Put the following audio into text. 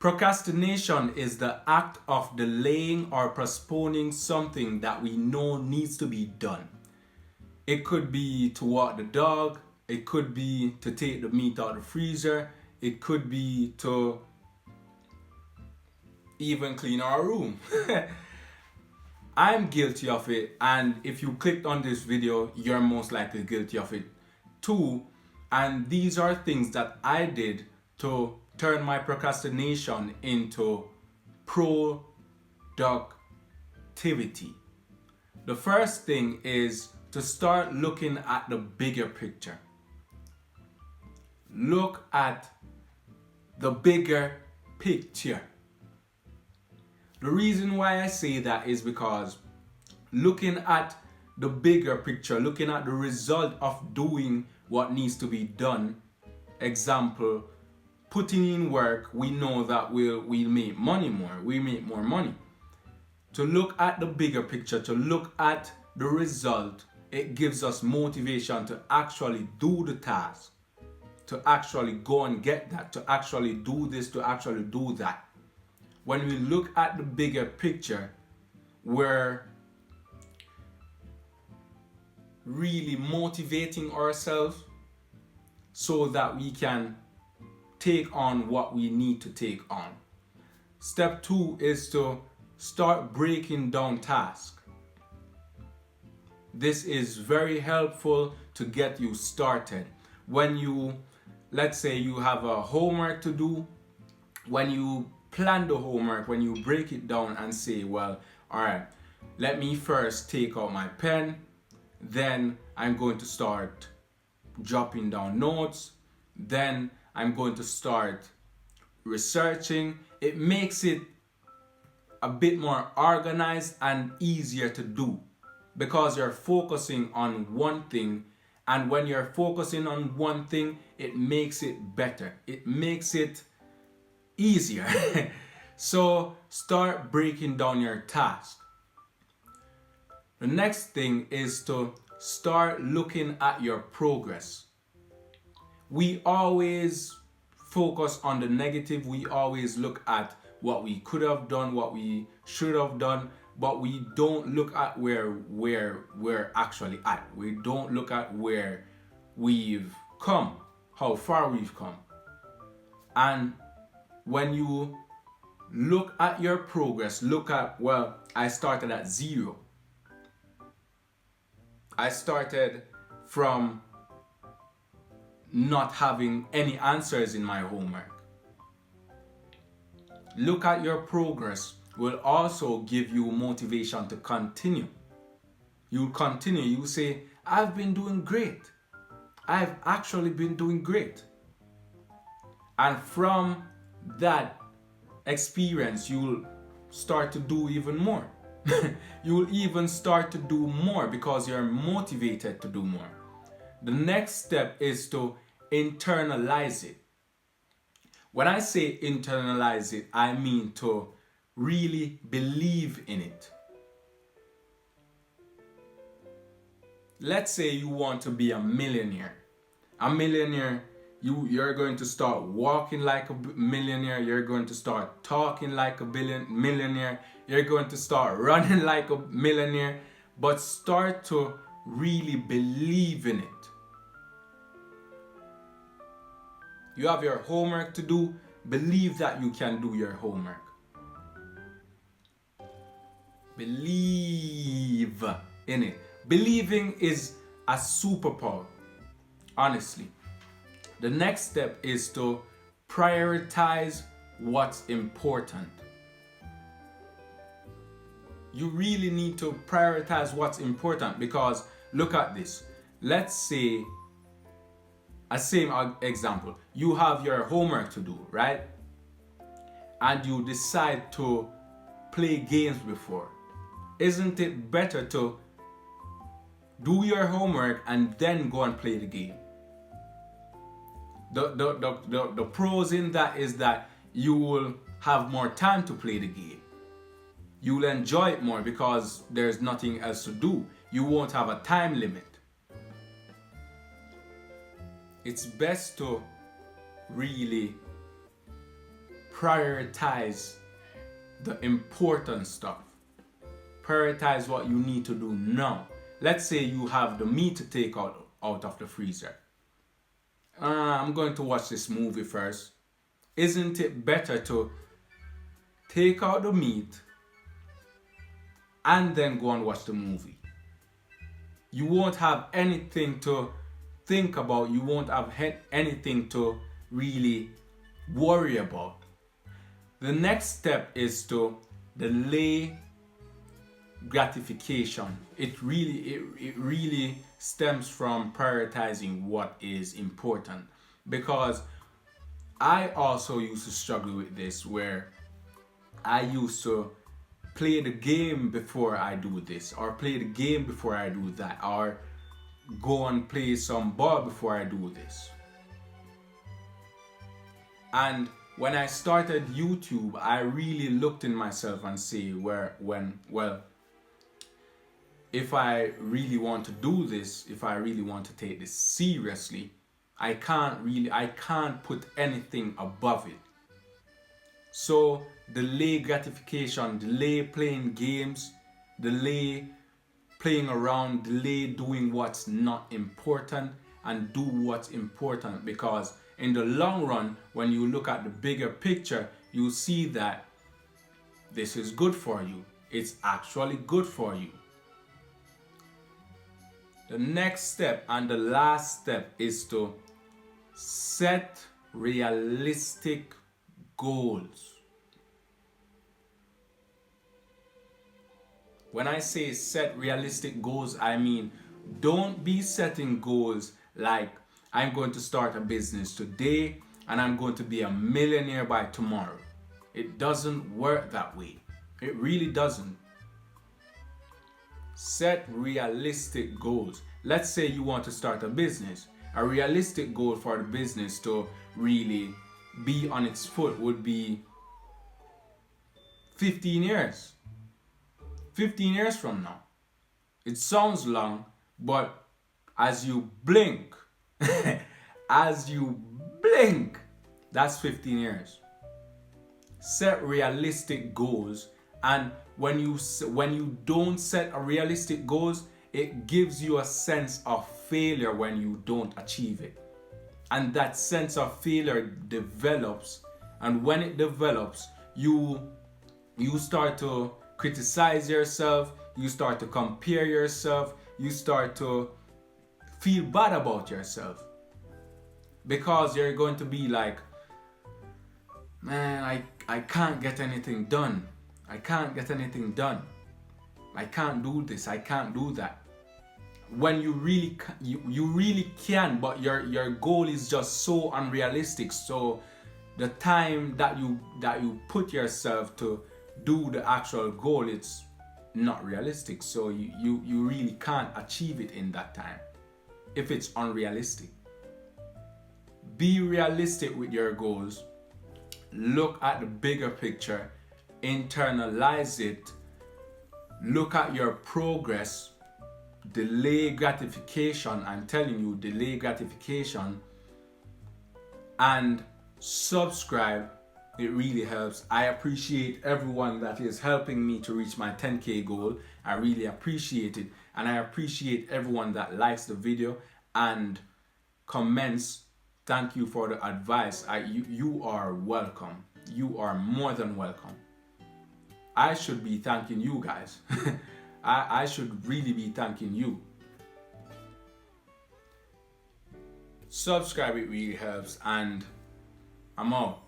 Procrastination is the act of delaying or postponing something that we know needs to be done. It could be to walk the dog, it could be to take the meat out of the freezer, it could be to even clean our room. I'm guilty of it, and if you clicked on this video, you're most likely guilty of it too. And these are things that I did to turn my procrastination into productivity. The first thing is to start looking at the bigger picture. Look at the bigger picture. The reason why I say that is because looking at the bigger picture, looking at the result of doing what needs to be done, example, putting in work, we know that we'll make money more, we make more money. To look at the bigger picture, to look at the result, it gives us motivation to actually do the task, to actually go and get that, to actually do this, to actually do that. When we look at the bigger picture, we're really motivating ourselves so that we can take on what we need to take on. Step 2 is to start breaking down tasks. This is very helpful to get you started. When you, let's say you have a homework to do, when you plan the homework, when you break it down and say, well, all right, let me first take out my pen, then I'm going to start jotting down notes, then I'm going to start researching. It makes it a bit more organized and easier to do because you're focusing on one thing, and when you're focusing on one thing, it makes it better. It makes it easier. So start breaking down your task. The next thing is to start looking at your progress. We always focus on the negative. We always look at what we could have done, what we should have done, but we don't look at where we're actually at. We don't look at where we've come, how far we've come. And when you look at your progress, look at, well, I started at 0. I started from not having any answers in my homework. Look at your progress will also give you motivation to continue. You'll continue, you say, I've been doing great. I've actually been doing great. And from that experience, you'll start to do even more. You'll even start to do more because you're motivated to do more. The next step is to internalize it. When I say internalize it, I mean to really believe in it. Let's say you want to be a millionaire. A millionaire, you're going to start walking like a millionaire. You're going to start talking like a millionaire. You're going to start running like a millionaire. But start to really believe in it. You have your homework to do. Believe that you can do your homework. Believe in it. Believing is a superpower, honestly. The next step is to prioritize what's important. You really need to prioritize what's important because look at this. Let's say a same example. You have your homework to do, right? And you decide to play games before. Isn't it better to do your homework and then go and play the game? The pros in that is that you will have more time to play the game. You will enjoy it more because there's nothing else to do. You won't have a time limit. It's best to really prioritize the important stuff. Prioritize what you need to do now. Let's say you have the meat to take out of the freezer. I'm going to watch this movie first. Isn't it better to take out the meat and then go and watch the movie? You won't have anything to think about. You won't have anything to really worry about. The next step is to delay gratification. It really stems from prioritizing what is important, because I also used to struggle with this, where I used to play the game before I do this, or play the game before I do that, or go and play some ball before I do this. And when I started YouTube, I really looked in myself and say, if I really want to do this, if I really want to take this seriously, I can't put anything above it. So delay gratification, delay playing games, delay playing around, delay doing what's not important, and do what's important, because in the long run, when you look at the bigger picture, you see that this is good for you. It's actually good for you. The next step and the last step is to set realistic goals. When I say set realistic goals, I mean don't be setting goals like I'm going to start a business today and I'm going to be a millionaire by tomorrow. It doesn't work that way. It really doesn't. Set realistic goals. Let's say you want to start a business. A realistic goal for the business to really be on its foot would be 15 years. 15 years from now. It sounds long, but as you blink, that's 15 years. Set realistic goals, and when you don't set a realistic goals, it gives you a sense of failure when you don't achieve it. And that sense of failure develops, and when it develops, you start to criticize yourself, you start to compare yourself, you start to feel bad about yourself, because you're going to be like, man, I can't get anything done. I can't get anything done. I can't do this. I can't do that. When you really can, but your goal is just so unrealistic. So the time that you put yourself to do the actual goal, it's not realistic. So you really can't achieve it in that time if it's unrealistic. Be realistic with your goals. Look at the bigger picture, internalize it, look at your progress, delay gratification. I'm telling you, delay gratification, and subscribe. It really helps. I appreciate everyone that is helping me to reach my 10K goal. I really appreciate it, and I appreciate everyone that likes the video and comments. Thank you for the advice. You are welcome. You are more than welcome. I should be thanking you guys. I should really be thanking you. Subscribe, it really helps, and I'm out.